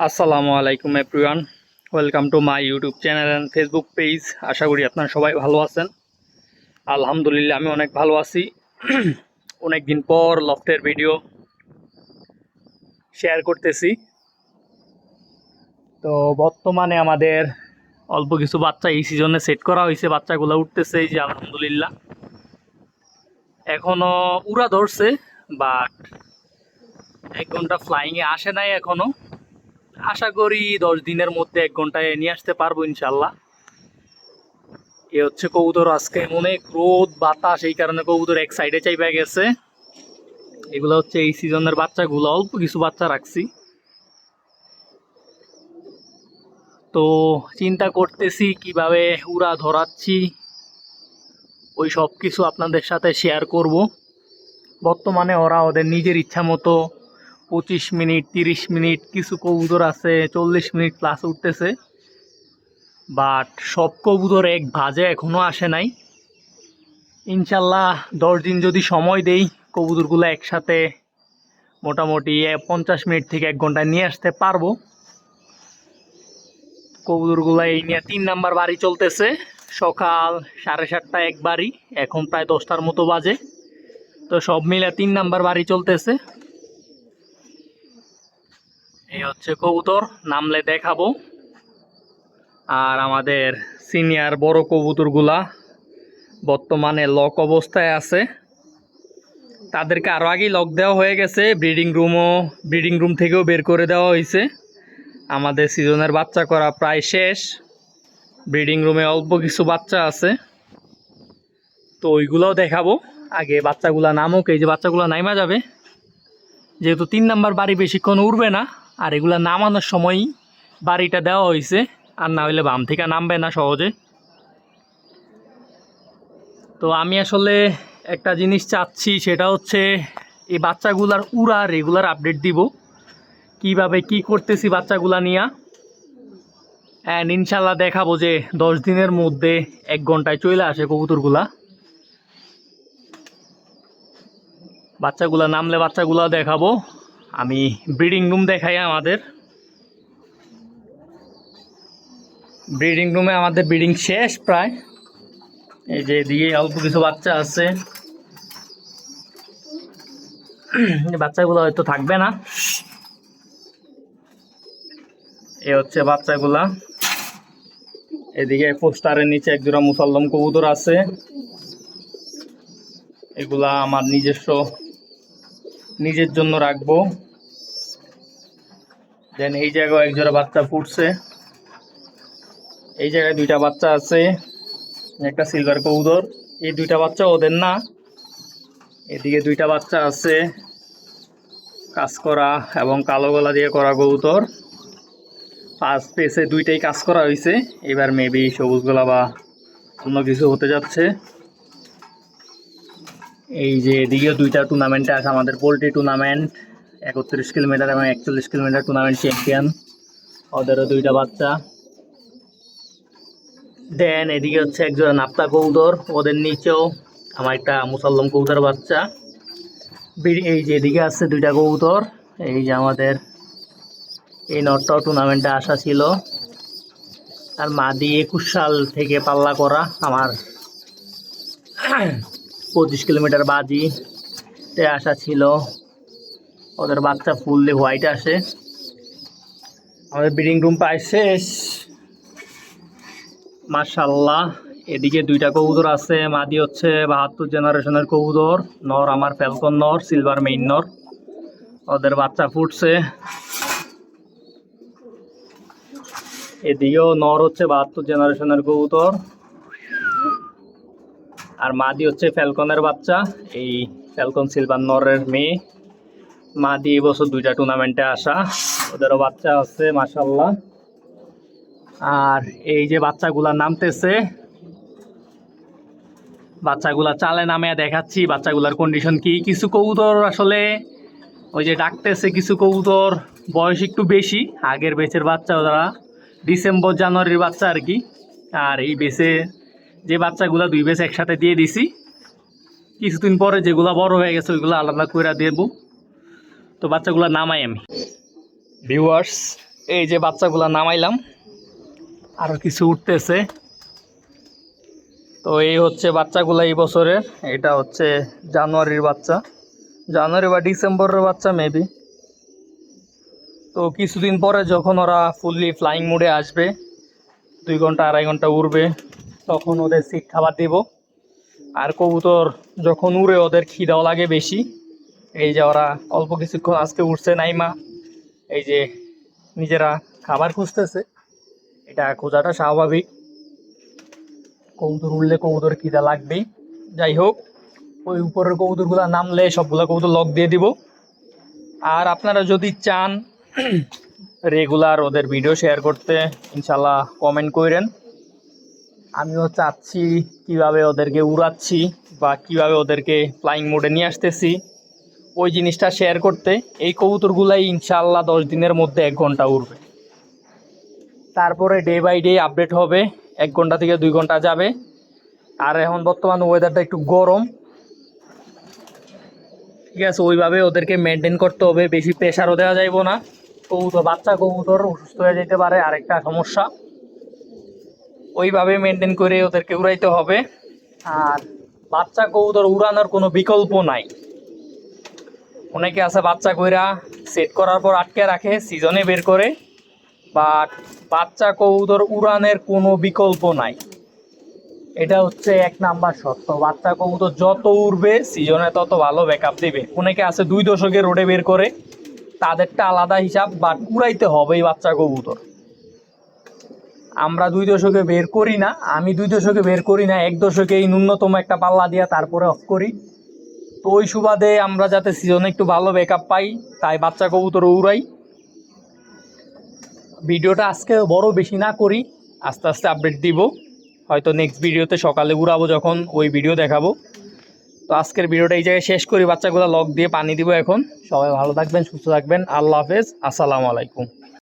আসসালামু আলাইকুম everyone, welcome to my YouTube channel and Facebook page. আশা করি আপনারা সবাই ভালো আছেন। আলহামদুলিল্লাহ আমি অনেক ভালো আছি। অনেক দিন পর লফটের ভিডিও শেয়ার করতেছি। তো বর্তমানে আমাদের অল্প কিছু বাচ্চা এই সিজনে সেট করা হয়েছে, বাচ্চাগুলো উঠতেছে এই যে আলহামদুলিল্লাহ। এখনও উড়া ধরছে, বাট 1 ঘন্টা ফ্লাইংয়ে আসে নাই এখনও। আশা করি 10 দিনের মধ্যে 1 ঘন্টায় নিয়ে আসতে পারবো ইনশাল্লাহ। এ হচ্ছে কবুতর। আজকে অনেক রোদ বাতাস, এই কারণে কবুতর এক সাইডে চাইপা গেছে। এগুলো হচ্ছে এই সিজনের বাচ্চাগুলো, অল্প কিছু বাচ্চা রাখছি। তো চিন্তা করতেছি কিভাবে উড়া ধরাচ্ছি, ওই সব কিছু আপনাদের সাথে শেয়ার করব। বর্তমানে ওরা ওদের নিজের ইচ্ছা মতো 25 মিনিট 30 মিনিট, কিছু কবুতর আছে 40 মিনিট প্লাস উঠতেছে, বাট সব কবুতর এক ভাজে এখনো আসে নাই। ইনশাল্লাহ 10 দিন যদি সময় দেই, কবুতরগুলো একসাথে মোটামুটি 50 মিনিট থেকে 1 ঘন্টায় নিয়ে আসতে পারবো। কবুতরগুলো এই নিয়ে 3 নাম্বার বাড়ি চলতেছে। সকাল 7:30 এক বাড়ি, এখন প্রায় 10টার মতো বাজে। তো সব মিলে 3 নাম্বার বাড়ি চলতেছে। এই হচ্ছে কবুতর, নামলে দেখাবো। আর আমাদের সিনিয়র বড় কবুতরগুলা বর্তমানে লক অবস্থায় আছে। তাদেরকে আরও আগেই লক দেওয়া হয়ে গেছে, ব্রিডিং রুম থেকেও বের করে দেওয়া হয়েছে। আমাদের সিজনের বাচ্চা করা প্রায় শেষ। ব্রিডিং রুমে অল্প কিছু বাচ্চা আছে, তো ওইগুলোও দেখাবো। আগে বাচ্চাগুলা নামুক, এই যে বাচ্চাগুলো নাইমা যাবে, যেহেতু 3 নাম্বার বাড়ি বেশিক্ষণ উড়বে না। আর এগুলা নামানোর সময়ই বাড়িটা দেওয়া হয়েছে, আর না হইলে বাম থেকে নামবে না সহজে। তো আমি আসলে একটা জিনিস চাচ্ছি, সেটা হচ্ছে এই বাচ্চাগুলার উড়া রেগুলার আপডেট দিব, কিভাবে কি করতেছি বাচ্চাগুলা নিয়ে। অ্যান্ড ইনশাল্লাহ দেখাবো যে 10 দিনের মধ্যে 1 ঘন্টায় চলে আসে কবুতরগুলা। বাচ্চাগুলা নামলে বাচ্চাগুলা দেখাবো। আমি ব্রিডিং রুম দেখাই। আমাদের ব্রিডিং রুমে আমাদের ব্রিডিং শেষ প্রায়। এই যে এদিকে অল্প কিছু বাচ্চা আছে, বাচ্চাগুলো হয়তো থাকবে না। এ হচ্ছে বাচ্চাগুলা। এদিকে পোস্টারের নিচে একজোড়া মুসল্লম কবুতর আছে, এগুলা আমার নিজের জন্য রাখবো। দেন এই জায়গায় একজোড়া বাচ্চা ফুটছে, এই জায়গায় 2টা বাচ্চা আছে, একটা সিলভার কবুতর। এই 2টা বাচ্চা ওদের না, এদিকে 2টা বাচ্চা আছে কাজ করা এবং কালো গলা দিয়ে করা কবুতর। ফার্স্ট পেসে 2টাই কাজ করা হয়েছে, এবার মেবি সবুজ গলা বা অন্য কিছু হতে যাচ্ছে। এই যে এদিকেও 2টা টুর্নামেন্টে আছে, আমাদের পোল্ট্রি টুর্নামেন্ট 31 কিলোমিটার এবং 41 কিলোমিটার টুর্নামেন্ট চ্যাম্পিয়ন, ওদেরও 2টা বাচ্চা। দেন এদিকে হচ্ছে একজোড়া নাপ্তা কবুতর, ওদের নিচেও আমার একটা মুসল্লম কবুতর বাচ্চা। এই যে এদিকে আছে 2টা কবুতর। এই যে আমাদের এই নটটাও টুর্নামেন্টে আসা ছিল, আর মাদি 21 সাল থেকে পাল্লা করা, আমার 25 কিলোমিটার বাজিতে আসা ছিল। ওদের বাচ্চা ফুললি হোয়াইট আসে। আমাদের ব্রিডিং রুম প্রায় শেষ মাশাআল্লাহ। এদিকে 2টা কবুতর আছে, মাদি হচ্ছে 72 জেনারেশনের কবুতর, নর আমার ফ্যালকন নর, সিলভার মেইন নর। ওদের বাচ্চা ফুটছে। এদিকেও নর হচ্ছে 72 জেনারেশনের কবুতর, আর মাদি হচ্ছে ফ্যালকনের বাচ্চা, এই ফ্যালকন সিলভার নরের মেয়ে। মাদি এবছর 2টা টুর্নামেন্টে আসা, ওদেরও বাচ্চা আছে মাশাআল্লাহ। আর এই যে বাচ্চাগুলা নামতেছে, বাচ্চাগুলা চালে নামে দেখাচ্ছি বাচ্চাগুলার কন্ডিশন কি। কিছু কবুতর আসলে ওই যে ডাকতেছে, কিছু কবুতর বয়স একটু বেশি, আগের বেচের বাচ্চা, ওরা ডিসেম্বর জানুয়ারির বাচ্চা আর কি। আর এই বেচে যে বাচ্চাগুলা 2 বেচ একসাথে দিয়ে দিছি, কিছুদিন পরে যেগুলা বড় হয়ে গেছে ওইগুলো আলাদা করে দেবো। তো বাচ্চাগুলা নামাই আমি। ভিউয়ার্স এই যে বাচ্চাগুলা নামাইলাম, আরো কিছু উঠতেছে। তো এই হচ্ছে বাচ্চাগুলা এই বছরের। এটা হচ্ছে জানুয়ারির বাচ্চা, জানুয়ারি বা ডিসেম্বরের বাচ্চা মেবি। তো কিছুদিন পরে যখন ওরা ফুললি ফ্লাইং মোডে আসবে, 2 ঘন্টা 2.5 ঘন্টা উড়বে, তখন ওদের সিট খাবার দেব। আর কবুতর যখন উড়ে ওদের খিদাও লাগে বেশি। এই যে ওরা অল্প কিছুক্ষণ আজকে উঠছে নাইমা, এই যে নিজেরা খাবার খুঁজতেছে, এটা খোঁজাটা স্বাভাবিক। কবুতর উড়লে কবুতর খিদা লাগবেই। যাই হোক, ওই উপরের কবুতরগুলো নামলে সবগুলো কবুতর লক দিয়ে দিব। আর আপনারা যদি চান রেগুলার ওদের ভিডিও শেয়ার করতে, ইনশাল্লাহ কমেন্ট করেন। আমিও চাচ্ছি কিভাবে ওদেরকে উড়াচ্ছি বা কিভাবে ওদেরকে ফ্লাইং মোডে নিয়ে আসতেছি, ওই জিনিসটা শেয়ার করতে। এই কবুতরগুলাই ইনশাল্লাহ 10 দিনের মধ্যে 1 ঘন্টা উড়বে। তারপরে ডে বাই ডে আপডেট হবে, 1 ঘন্টা থেকে 2 ঘন্টা যাবে। আর এখন বর্তমান ওয়েদারটা একটু গরম, ঠিক আছে, ওইভাবে ওদেরকে মেনটেন করতে হবে, বেশি প্রেশারও দেওয়া যাইব না। কবুতর, বাচ্চা কবুতর অসুস্থ হয়ে যেতে পারে, আরেকটা সমস্যা। ওইভাবে মেনটেন করে ওদেরকে উড়াইতে হবে। আর বাচ্চা কবুতর উড়ানোর কোনো বিকল্প নাই। অনেকে আছে বাচ্চা কইরা সেট করার পর আটকে রাখে, সিজনে বের করে। বাট বাচ্চা কবুতর উড়ানের কোনো বিকল্প নাই, এটা হচ্ছে 1 নাম্বার সত্য। বাচ্চা কবুতর যত উড়বে সিজনে তত ভালো ব্যাকআপ দিবে। অনেকে আছে 2 দশকে রোডে বের করে, তাদেরটা আলাদা হিসাব, বাট উড়াইতে হবে এই বাচ্চা কবুতর। আমরা 2 দশকে বের করি না, আমি 2 দশকে বের করি না, 1 দশকেই ন্যূনতম একটা পাল্লা দিয়া তারপরে অফ করি। তো ওই সুবাদে আমরা যাতে সিজনে একটু ভালো ব্যাকআপ পাই, তাই বাচ্চা কবুতর উড়াই। ভিডিওটা আজকে বড় বেশি না করি, আস্তে আস্তে আপডেট দিব। হয়তো নেক্সট ভিডিওতে সকালে উড়াবো যখন, ওই ভিডিও দেখাবো। তো আজকের ভিডিওটা এই জায়গায় শেষ করি, বাচ্চাগুলো লক দিয়ে পানি দিব এখন। সবাই ভালো থাকবেন, সুস্থ থাকবেন, আল্লাহ হাফেজ, আসসালামু আলাইকুম।